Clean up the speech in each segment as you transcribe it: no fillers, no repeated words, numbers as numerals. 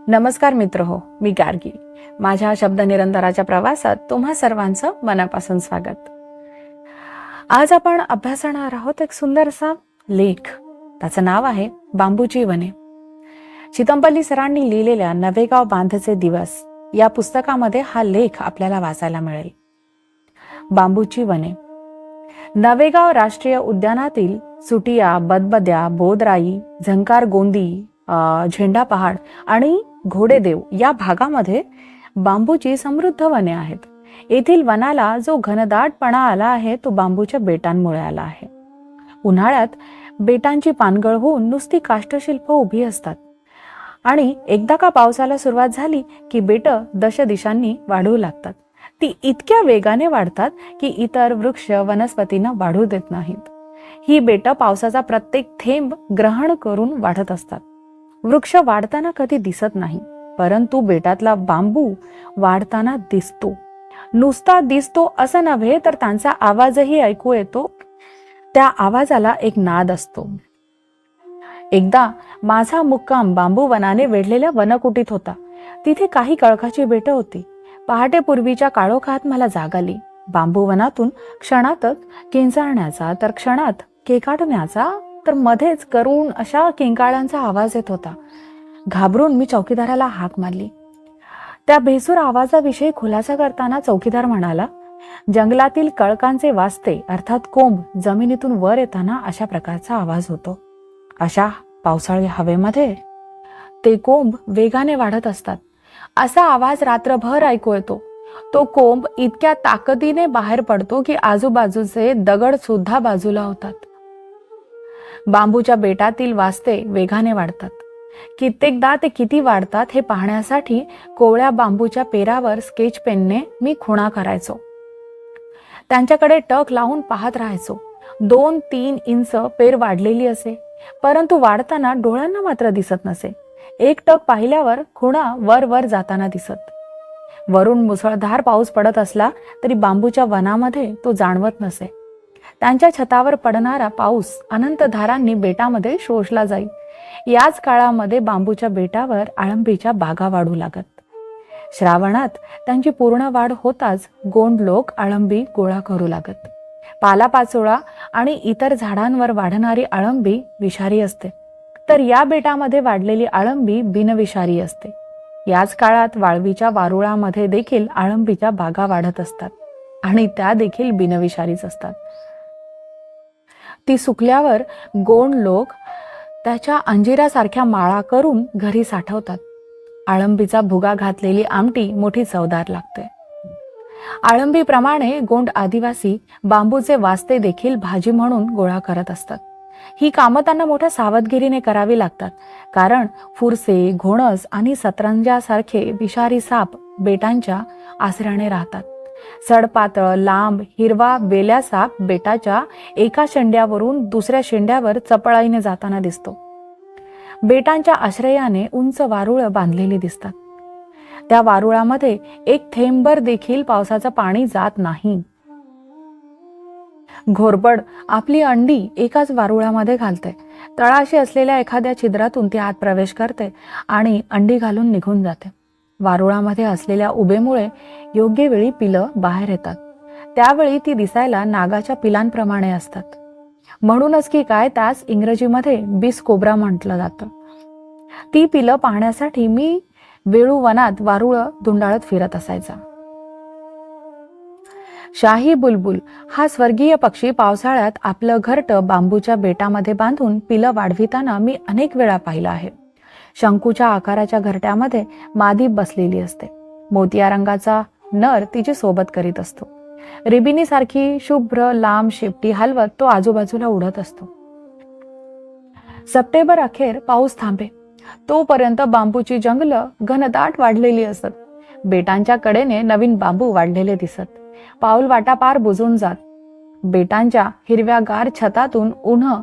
नमस्कार मित्र हो, मी गार्गी. माझ्या शब्द निरंतराच्या प्रवासात तुम्हा सर्वांचं मनापासून स्वागत. आज आपण अभ्यासणार आहोत एक सुंदरसा लेख. त्याचं नाव आहे बांबूची वने. चितमपल्ली सरांनी लिहिलेल्या नवेगाव बांधचे दिवस या पुस्तकामध्ये हा लेख आपल्याला वाचायला मिळेल. बांबूची वने. नवेगाव राष्ट्रीय उद्यानातील सुटिया, बदबद्या, बोदराई, झंकार गोंदी, झेंडा पहाड आणि घोडेदेव या भागामध्ये बांबूची समृद्ध वने आहेत. येथील वनाला जो घनदाटपणा आला आहे तो बांबूच्या बेटांमुळे आला आहे. उन्हाळ्यात बेटांची पानगळ होऊन नुसती काष्ठशिल्प उभी असतात आणि एकदा का पावसाला सुरुवात झाली की बेट दशदिशांनी वाढू लागतात. ती इतक्या वेगाने वाढतात की इतर वृक्ष वनस्पतींना वाढू देत नाहीत. ही बेट पावसाचा प्रत्येक थेंब ग्रहण करून वाढत असतात. वृक्ष वाढताना कधी दिसत नाही, परंतु बेटातला बांबू वाढताना दिसतो. नुसता दिसतो असं नव्हे तर त्यांचा आवाजही ऐकू येतो. त्या आवाजाला एक नाद असतो. एकदा माझा मुक्काम बांबू वनाने वेढलेल्या वनकुटीत होता. तिथे काही कळकाची बेटं होती. पहाटे पूर्वीच्या काळोखात मला जाग आली. बांबू वनातून क्षणातच किंचाळण्याचा, तर क्षणात केकाटण्याचा, तर मध्येच करुण अशा किंकाळ्यांचा आवाज येत होता. घाबरून मी चौकीदाराला हाक मारली. त्या भेसूर आवाजाविषयी खुलासा करताना चौकीदार म्हणाला, जंगलातील कळकांचे वाजते अर्थात कोंब जमिनीतून वर येताना अशा प्रकारचा आवाज होतो. अशा पावसाळी हवेमध्ये ते कोंब वेगाने वाढत असतात. असा आवाज रात्रभर ऐकू येतो. तो कोंब इतक्या ताकदीने बाहेर पडतो की आजूबाजूचे दगड सुद्धा बाजूला होतात. बांबूच्या बेटातील वाजते वेगाने वाढतात. कित्येकदा ते किती वाढतात हे पाहण्यासाठी कोवळ्या बांबूच्या पेरावर स्केच पेनने मी खुणा करायचो. त्यांच्याकडे टक लावून पाहत राहायचो. 2-3 इंच पेर वाढलेली असे, परंतु वाढताना डोळ्यांना मात्र दिसत नसे. एक टक पाहिल्यावर खुणा वर वर जाताना दिसत. वरून मुसळधार पाऊस पडत असला तरी बांबूच्या वनामध्ये तो जाणवत नसे. त्यांच्या छतावर पडणारा पाऊस अनंत धारांनी बेटामध्ये शोषला जाई. याच काळामध्ये बांबूच्या बेटावर आळंबीच्या बागा वाढू लागत. श्रावणात त्यांची पूर्ण वाढ होताच गोंड लोक आळंबी गोळा करू लागत. पालापाचोळा आणि इतर झाडांवर वाढणारी आळंबी विषारी असते, तर या बेटामध्ये वाढलेली आळंबी बिनविषारी असते. याच काळात वाळवीच्या वारुळामध्ये देखील आळंबीच्या बागा वाढत असतात आणि त्या देखील बिनविषारीच असतात. ती सुकल्यावर गोंड लोक त्याच्या अंजिरासारख्या माळा करून घरी साठवतात. आळंबीचा भुगा घातलेली आमटी मोठी चवदार लागते. आळंबीप्रमाणे गोंड आदिवासी बांबूचे वास्ते देखील भाजी म्हणून गोळा करत असतात. ही कामं त्यांना मोठ्या सावधगिरीने करावी लागतात, कारण फुरसे, घोणस आणि सतरंजासारखे विषारी साप बेटांच्या आसऱ्याने राहतात. सडपातळ, लांब, हिरवा वेल्या साप बेटाच्या एका शेंड्यावरून दुसऱ्या शेंड्यावर चपळाईने जाताना दिसतो. बेटांच्या आश्रयाने उंच वारुळ बांधलेली दिसतात. त्या वारुळामध्ये एक थेंबभर देखील पावसाचं पाणी जात नाही. घोरपड आपली अंडी एकाच वारुळामध्ये घालते. तळाशी असलेल्या एखाद्या छिद्रातून ती आत प्रवेश करते आणि अंडी घालून निघून जाते. वारुळामध्ये असलेल्या उभेमुळे योग्य वेळी पिलं बाहेर येतात. त्यावेळी ती दिसायला नागाच्या पिलांप्रमाणे असतात. म्हणूनच की काय त्यास इंग्रजीमध्ये बिस कोब्रा म्हटलं जातं. ती पिलं पाहण्यासाठी मी वेळू वनात वारुळ धुंडाळत फिरत असायचा. शाही बुलबुल हा स्वर्गीय पक्षी पावसाळ्यात आपलं घरटं बांबूच्या बेटामध्ये बांधून पिलं वाढविताना मी अनेक वेळा पाहिलं आहे. शंकूच्या आकाराच्या घरट्यामध्ये मादी बसलेली असते. मोतिया रंगाचा नर तिची सोबत करीत असतो. रिबिनीसारखी शुभ्र लांब शेपटी हलवत तो आजूबाजूला उडत असतो. सप्टेंबर अखेर पाऊस थांबे तोपर्यंत बांबूची जंगलं घनदाट वाढलेली असत. बेटांच्या कडेने नवीन बांबू वाढलेले दिसत. पाऊलवाटा पार बुजून जात. बेटांच्या हिरव्यागार छतातून उन्ह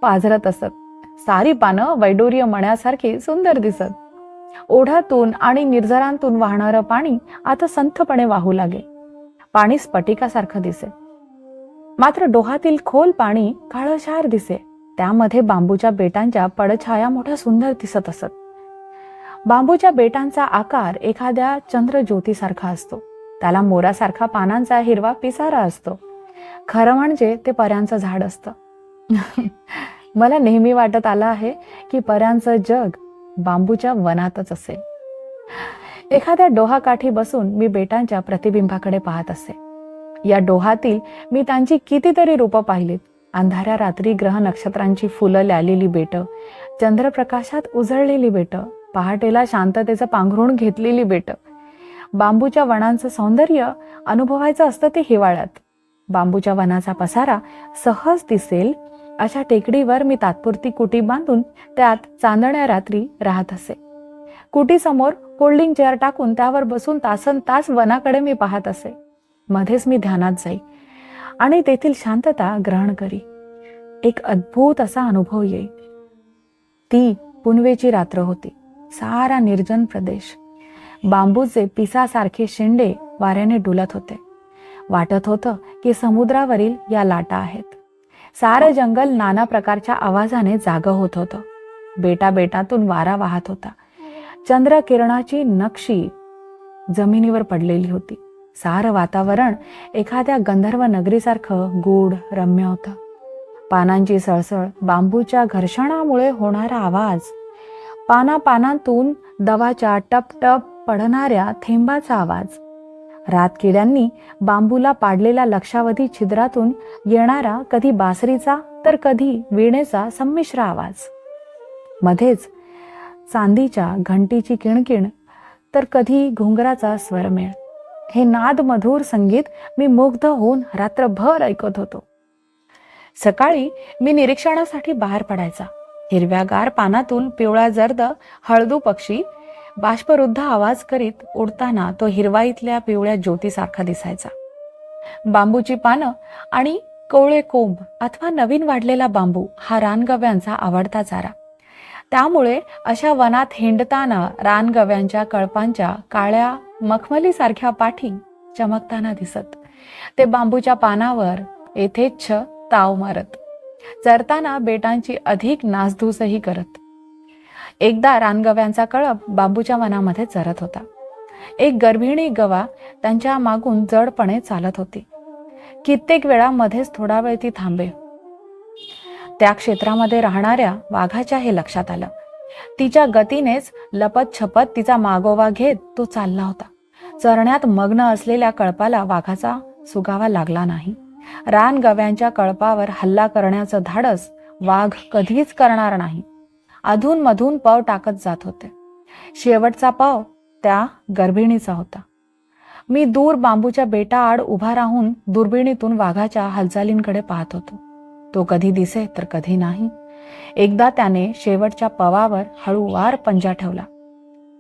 पाझरत असत. सारी पानं वैडूर्य मण्यासारखी सुंदर दिसत. ओढ्यातून आणि निर्झरांतून वाहणारं पाणी आता संथपणे वाहू लागे. पाणी स्फटिकासारखं दिसे, मात्र डोहातील खोल पाणी काळशार दिसे. त्यामध्ये बांबूच्या बेटांच्या पडछाया मोठ्या सुंदर दिसत असत. बांबूच्या बेटांचा आकार एखाद्या चंद्रज्योतीसारखा असतो. त्याला मोरासारखा पानांचा हिरवा पिसारा असतो. खरं म्हणजे ते पऱ्यांचं झाड असतं. मला नेहमी वाटत आलं आहे की पऱ्यांचं जग बांबूच्या वनातच असेल. एखाद्या डोहाकाठी बसून मी बेटांच्या प्रतिबिंबाकडे पाहत असे. या डोहातील मी त्यांची कितीतरी रूपं पाहिलीत. अंधाऱ्या रात्री ग्रह नक्षत्रांची फुलं ल्यालेली बेटं, चंद्रप्रकाशात उजळलेली बेटं, पहाटेला शांततेचं पांघरुण घेतलेली बेटं. बांबूच्या वनांचं सौंदर्य अनुभवायचं असतं ते हिवाळ्यात. बांबूच्या वनाचा पसारा सहज दिसेल अशा टेकडीवर मी तात्पुरती कुटी बांधून त्यात चांदण्या रात्री राहत असे. कुटीसमोर फोल्डिंग चेअर टाकून त्यावर बसून तासनतास वनाकडे मी पाहत असे. मध्येच मी ध्यानात जाई आणि तेथील शांतता ग्रहण करी. एक अद्भुत असा अनुभव येई. ती पुनवेची रात्र होती. सारा निर्जन प्रदेश. बांबूचे पिसासारखे शेंडे वाऱ्याने डुलत होते. वाटत होतं की समुद्रावरील या लाटा आहेत. सारं जंगल नाना प्रकारच्या आवाजाने जागं होत होतं. बेटातून वारा वाहत होता. चंद्र किरणाची नक्षी जमिनीवर पडलेली होती. सारं वातावरण एखाद्या गंधर्व नगरीसारखं गूढ रम्य होतं. पानांची सळसळ, बांबूच्या घर्षणामुळे होणारा आवाज, पानातून दवाच्या टप पडणाऱ्या थेंबाचा आवाज, रातकिड्यांनी बांबूला पाडलेल्या लक्षावधी छिद्रातून येणारा कधी बासरीचा तर कधी वीणेचा संमिश्र आवाज, मध्येच चांदीच्या घंटीची किणकिण तर कधी घुंगराचा स्वरमेळ. हे नादमधुर संगीत मी मुग्ध होऊन रात्रभर ऐकत होतो. सकाळी मी निरीक्षणासाठी बाहेर पडायचा. हिरव्यागार पानातून पिवळा जर्द हळदू पक्षी बाष्परुद्ध आवाज करीत उडताना तो हिरवाईतल्या पिवळ्या ज्योतीसारखा दिसायचा. बांबूची पानं आणि कोवळे कोंब अथवा नवीन वाढलेला बांबू हा रानगव्यांचा आवडता चारा. त्यामुळे अशा वनात हिंडताना रानगव्यांच्या कळपांच्या काळ्या मखमलीसारख्या पाठी चमकताना दिसत. ते बांबूच्या पानावर येथेच्छ ताव मारत, चरताना बेटांची अधिक नासधूसही करत. एकदा रानगव्यांचा कळप बांबूच्या वनामध्ये चरत होता. एक गर्भिणी गवा त्यांच्या मागून जडपणे चालत होती. कित्येक वेळा मध्येच थोडा वेळ ती थांबे. त्या क्षेत्रामध्ये राहणाऱ्या वाघाच्या हे लक्षात आलं. तिच्या गतीनेच लपत छपत तिचा मागोवा घेत तो चालला होता. चरण्यात मग्न असलेल्या कळपाला वाघाचा सुगावा लागला नाही. रानगव्यांच्या कळपावर हल्ला करण्याचं धाडस वाघ कधीच करणार नाही. अधूनमधून पव टाकत जात होते. शेवटचा पव त्या गर्भिणीचा होता. मी दूर बांबूच्या बेटाआड उभा राहून दुर्बिणीतून वाघाच्या हालचालींकडे पाहत होतो. तो कधी दिसे तर कधी नाही. एकदा त्याने शेवटच्या पवावर हळूवार पंजा ठेवला.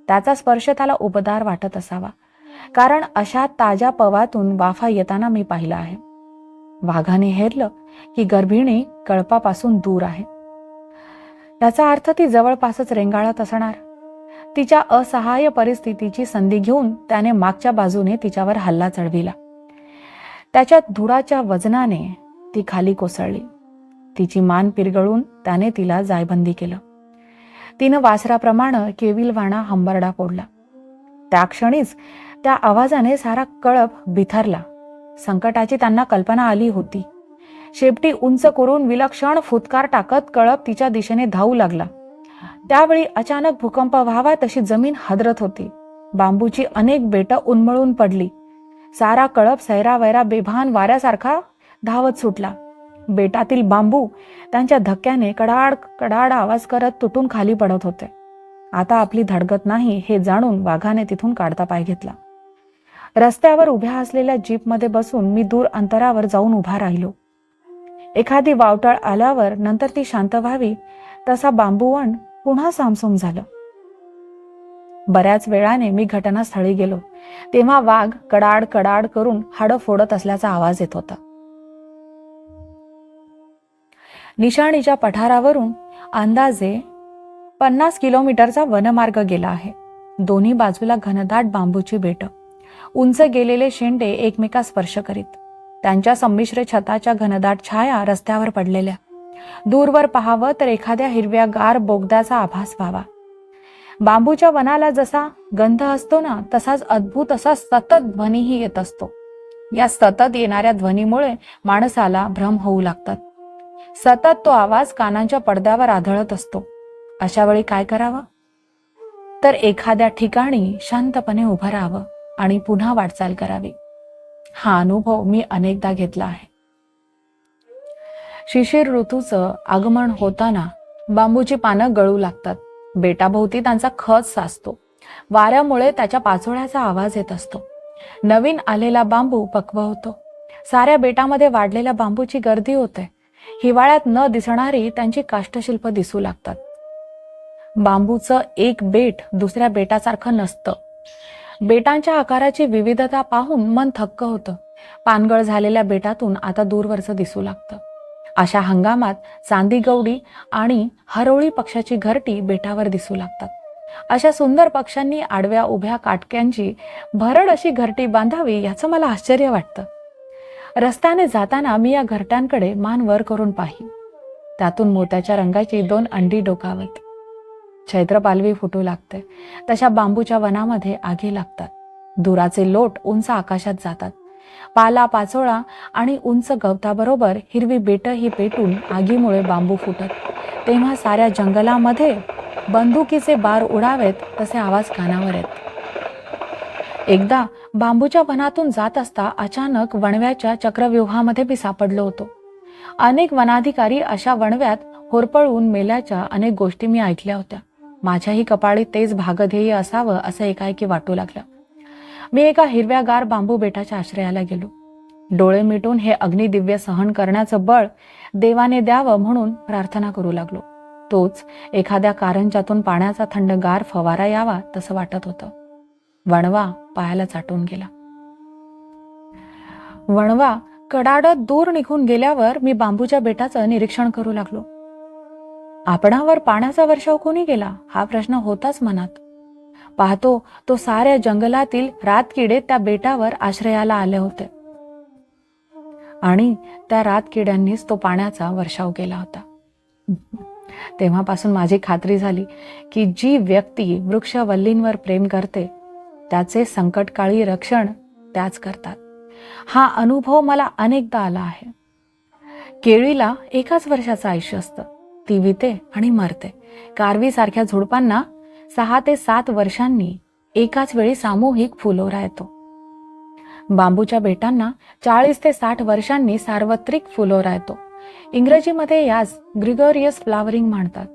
त्याचा स्पर्श त्याला उबदार वाटत असावा, कारण अशा ताज्या पवातून वाफा येताना मी पाहिला आहे. वाघाने हेरलं की गर्भिणी कळपापासून दूर आहे. याचा अर्थ ती जवळपासच रेंगाळत असणार. तिच्या असहाय्य परिस्थितीची संधी घेऊन त्याने मागच्या बाजूने तिच्यावर हल्ला चढविला. त्याच्या धुडाच्या वजनाने ती खाली कोसळली. तिची मान पिरगळून त्याने तिला जायबंदी केलं. तिनं वासराप्रमाणे केविलवाणा हंबरडा फोडला. त्या क्षणीच त्या आवाजाने सारा कळप बिथरला. संकटाची त्यांना कल्पना आली होती. शेपटी उंच करून विलक्षण फुतकार टाकत कळप तिच्या दिशेने धावू लागला. त्यावेळी अचानक भूकंप व्हावा तशी जमीन हादरत होती. बांबूची अनेक बेटं उन्मळून पडली. सारा कळप सैरावैरा बेभान वाऱ्यासारखा धावत सुटला. बेटातील बांबू त्यांच्या धक्क्याने कडाड कडाड आवाज करत तुटून खाली पडत होते. आता आपली धडगत नाही हे जाणून वाघाने तिथून काढता पाय घेतला. रस्त्यावर उभ्या असलेल्या जीपमध्ये बसून मी दूर अंतरावर जाऊन उभा राहिलो. एखादी वावटळ आल्यावर नंतर ती शांत व्हावी तसा बांबूवन पुन्हा सामसूम झालं. बऱ्याच वेळाने मी घटनास्थळी गेलो तेव्हा वाघ कडाड कडाड करून हाडं फोडत असल्याचा आवाज येत होता. निशाणीच्या पठारावरून अंदाजे 50 किलोमीटरचा वनमार्ग गेला आहे. दोन्ही बाजूला घनदाट बांबूची बेटं, उंच गेलेले शेंडे एकमेकास स्पर्श करीत, त्यांच्या संमिश्र छताच्या घनदाट छाया रस्त्यावर पडलेल्या. दूरवर पाहावं तर एखाद्या हिरव्यागार बोगद्याचा आभास व्हावा. बांबूच्या वनाला जसा गंध असतो ना, तसाच अद्भुत असा सतत ध्वनीही येत असतो. या सतत येणाऱ्या ध्वनीमुळे माणसाला भ्रम होऊ लागतात. सतत तो आवाज कानांच्या पडद्यावर आदळत असतो. अशा वेळी काय करावं? तर एखाद्या ठिकाणी शांतपणे उभं राहावं आणि पुन्हा वाटचाल करावी. हा अनुभव मी अनेकदा घेतला आहे. शिशिर ऋतूचं आगमन होताना बांबूची पानं गळू लागतात. बेटाभोवती त्यांचा खच साचतो. वाऱ्यामुळे त्याच्या पाचोळ्याचा आवाज येत असतो. नवीन आलेला बांबू पक्व होतो. साऱ्या बेटामध्ये वाढलेल्या बांबूची गर्दी होते. हिवाळ्यात न दिसणारी त्यांची काष्ठशिल्प दिसू लागतात. बांबूचं एक बेट दुसऱ्या बेटासारखं नसतं. बेटांच्या आकाराची विविधता पाहून मन थक्क होतं. पानगळ झालेल्या बेटातून आता दूरवरचं दिसू लागतं. अशा हंगामात चांदीगवडी आणि हरोळी पक्ष्याची घरटी बेटावर दिसू लागतात. अशा सुंदर पक्ष्यांनी आडव्या उभ्या काटक्यांची भरड अशी घरटी बांधावी याचं मला आश्चर्य वाटतं. रस्त्याने जाताना मी या घरट्यांकडे मान वर करून पाही. त्यातून मोत्याच्या रंगाची 2 अंडी डोकावत. चैत्र पालवी फुटू लागते. तशा बांबूच्या वनामध्ये आगी लागतात. धुराचे लोट उंच आकाशात जातात. पाला पाचोळा आणि उंच गवताबरोबर हिरवी बेटही पेटून आगीमुळे बांबू फुटत. तेव्हा साऱ्या जंगलामध्ये बंदुकीचे बार उडावेत तसे आवाज कानावर येत. एकदा बांबूच्या वनातून जात असता अचानक वणव्याच्या चक्रव्यूहामध्ये मी सापडलो होतो. अनेक वनाधिकारी अशा वणव्यात होरपळून मेल्याच्या अनेक गोष्टी मी ऐकल्या होत्या. माझ्याही कपाळी तेच भागध्येय असावं असं एकाएकी वाटू लागलं. मी एका हिरव्यागार बांबू बेटाच्या आश्रयाला गेलो. डोळे मिटून हे अग्निदिव्य सहन करण्याचं बळ देवाने द्यावं म्हणून प्रार्थना करू लागलो. तोच एखाद्या कारंजातून पाण्याचा थंडगार फवारा यावा तसं वाटत होतं. वणवा पायाला चाटून गेला. वणवा कडाडत दूर निघून गेल्यावर मी बांबूच्या बेटाचं निरीक्षण करू लागलो. आपणावर पाण्याचा वर्षाव कोणी केला हा प्रश्न होताच मनात. पाहतो तो साऱ्या जंगलातील रातकिडे त्या बेटावर आश्रयाला आले होते आणि त्या रातकिड्यांनीच तो पाण्याचा वर्षाव केला होता. तेव्हापासून माझी खात्री झाली की जी व्यक्ती वृक्षवल्लींवर प्रेम करते त्याचे संकटकाळी रक्षण त्याच करतात. हा अनुभव मला अनेकदा आला आहे. केळीला एकाच वर्षाचं आयुष्य असतं. ती विते आणि मरते. कारवीसारख्या झुडपांना 6 ते 7 वर्षांनी एकाच वेळी सामूहिक फुलोरा येतो. बांबूच्या बेटांना 40 ते 60 वर्षांनी सार्वत्रिक फुलोरा येतो. इंग्रजीमध्ये यास ग्रिगोरियस फ्लावरिंग म्हणतात.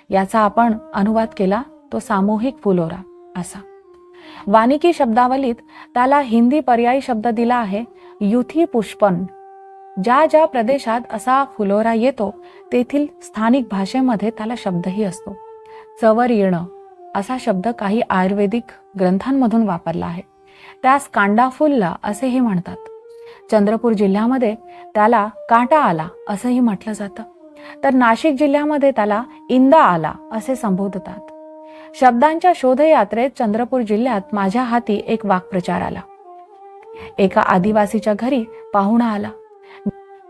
याचा आपण अनुवाद केला तो सामूहिक फुलोरा असा. वानिकी शब्दावलीत त्याला हिंदी पर्यायी शब्द दिला आहे युथी पुष्पन. ज्या ज्या प्रदेशात असा फुलोरा येतो तेथील स्थानिक भाषेमध्ये त्याला शब्दही असतो. चवर येणं असा शब्द काही आयुर्वेदिक ग्रंथांमधून वापरला आहे. त्यास कांडाफुल्ला असेही म्हणतात. चंद्रपूर जिल्ह्यामध्ये त्याला कांटा आला असंही म्हटलं जातं. तर नाशिक जिल्ह्यामध्ये त्याला इंदा आला असे संबोधतात. शब्दांच्या शोधयात्रेत चंद्रपूर जिल्ह्यात माझ्या हाती एक वाक्प्रचार आला. एका आदिवासीच्या घरी पाहुणा आला.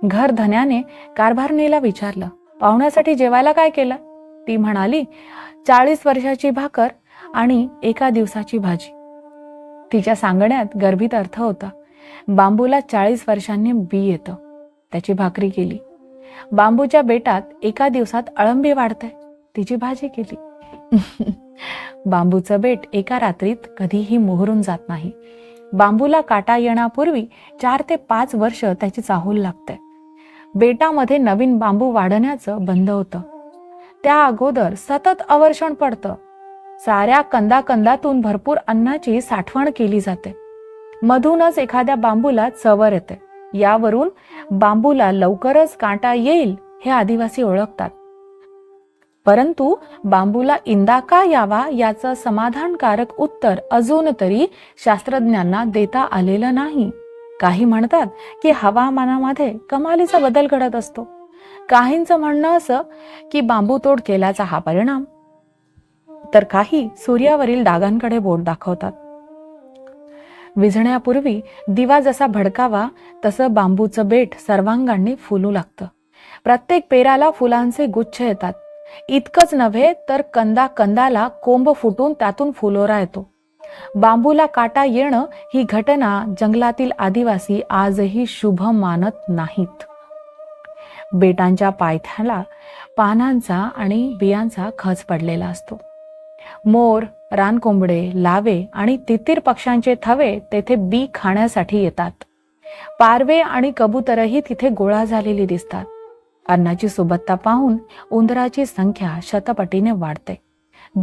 घरधन्याने कारभारणीला विचारलं, पाहुण्यासाठी जेवायला काय केलं? ती म्हणाली, 40 वर्षाची भाकर आणि 1 दिवसाची भाजी. तिच्या सांगण्यात गर्भित अर्थ होता. बांबूला 40 वर्षांनी बी येतं. त्याची भाकरी केली. बांबूच्या बेटात 1 दिवसात अळंबी वाढते. तिची भाजी केली. बांबूचं बेट एका रात्रीत कधीही मोहरून जात नाही. बांबूला काटा येण्यापूर्वी 4 ते 5 वर्ष त्याची चाहूल लागते. बेटामध्ये नवीन बांबू वाढण्याचं बंद होतं. त्या अगोदर सतत अवर्षण पडतं. साऱ्या कंदातून भरपूर अन्नाची साठवण केली जाते. मधूनच एखाद्या बांबूला चवर येते. यावरून बांबूला लवकरच कांटा येईल हे आदिवासी ओळखतात. परंतु बांबूला इंदा का यावा याचं समाधानकारक उत्तर अजून तरी शास्त्रज्ञांना देता आलेलं नाही. काही म्हणतात की हवामानामध्ये कमालीचा बदल घडत असतो. काहींचं म्हणणं असं की बांबू तोड केल्याचा हा परिणाम. तर काही सूर्यावरील डागांकडे बोट दाखवतात. विझण्यापूर्वी दिवा जसा भडकावा तसं बांबूचं बेट सर्वांगांनी फुलू लागतं. प्रत्येक पेराला फुलांचे गुच्छ येतात. इतकंच नव्हे तर कंदाला कोंब फुटून त्यातून फुलोरा येतो. बांबूला काटा येणं ही घटना जंगलातील आदिवासी आजही शुभ मानत नाहीत. बेटांच्या पायथ्याला पानांचा आणि बियांचा खच पडलेला असतो. मोर, रानकोंबडे, लावे आणि तितीर पक्ष्यांचे थवे तेथे बी खाण्यासाठी येतात. पारवे आणि कबूतरही तिथे गोळा झालेली दिसतात. अन्नाची सुबत्ता पाहून उंदराची संख्या शतपटीने वाढते.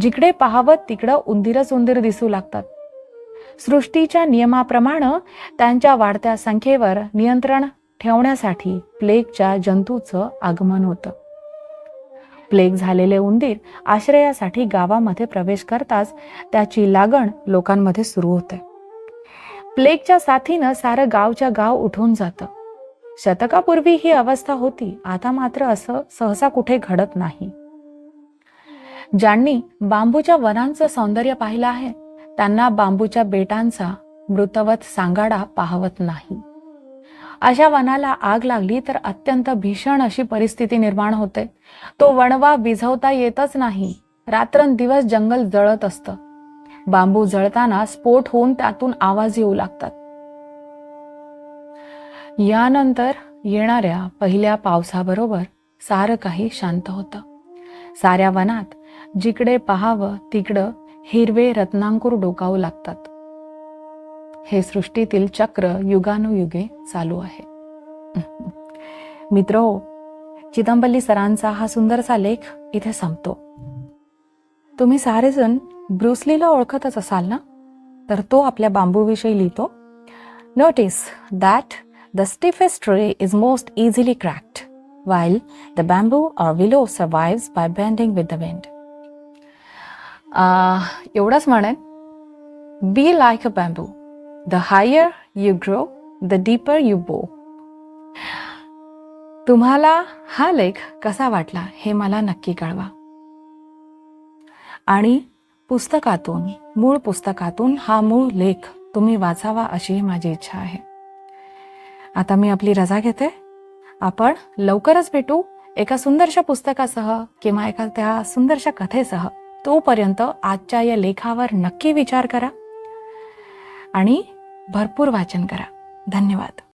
जिकडे पाहावं तिकडं उंदीरच उंदीर दिसू लागतात. सृष्टीच्या नियमाप्रमाणे त्यांच्या वाढत्या संख्येवर नियंत्रण ठेवण्यासाठी प्लेगच्या जंतूचं आगमन होतं. प्लेग झालेले उंदीर आश्रयासाठी गावामध्ये प्रवेश करताच त्याची लागण लोकांमध्ये सुरू होते. प्लेगच्या साथीनं सारं गावच्या गाव उठून जातं. शतकापूर्वी ही अवस्था होती, आता मात्र असं सहसा कुठे घडत नाही. ज्यांनी बांबूच्या वनांचं सौंदर्य पाहिलं आहे त्यांना बांबूच्या बेटांचा मृतवत सांगाडा पाहवत नाही. अशा वनाला आग लागली तर अत्यंत भीषण अशी परिस्थिती निर्माण होते. तो वणवा विझवता येतच नाही. रात्रंदिवस जंगल जळत असतं. बांबू जळताना स्फोट होऊन त्यातून आवाज येऊ लागतात. यानंतर येणाऱ्या पहिल्या पावसाबरोबर सारं काही शांत होतं. साऱ्या वनात जिकडे पाहावं तिकडं हिरवे रत्नांकुर डोकावू लागतात. हे सृष्टीतील चक्र युगानुयुगे चालू आहे. मित्रहो, चिदंबल्ली सरांचा हा सुंदरसा लेख इथे संपतो. तुम्ही सारेजण ब्रुसलीला ओळखतच असाल ना? तर तो आपल्या बांबूविषयी लिहितो. Notice that the stiffest tree is most easily cracked, while the bamboo or willow survives by bending with the wind. एवढंच म्हणेन, be like a bamboo. The higher you grow, the deeper you bow. तुम्हाला हा लेख कसा वाटला हे मला नक्की कळवा. आणि मूळ पुस्तकातून हा मूळ लेख तुम्ही वाचावा अशी माझी इच्छा आहे. आता मी आपली रजा घेते. आपण लवकरच भेटू एका सुंदरशा पुस्तकासह किंवा एखाद्या सुंदरशा कथेसह. तोपर्यंत आजच्या या लेखावर नक्की विचार करा आणि भरपूर वाचन करा. धन्यवाद.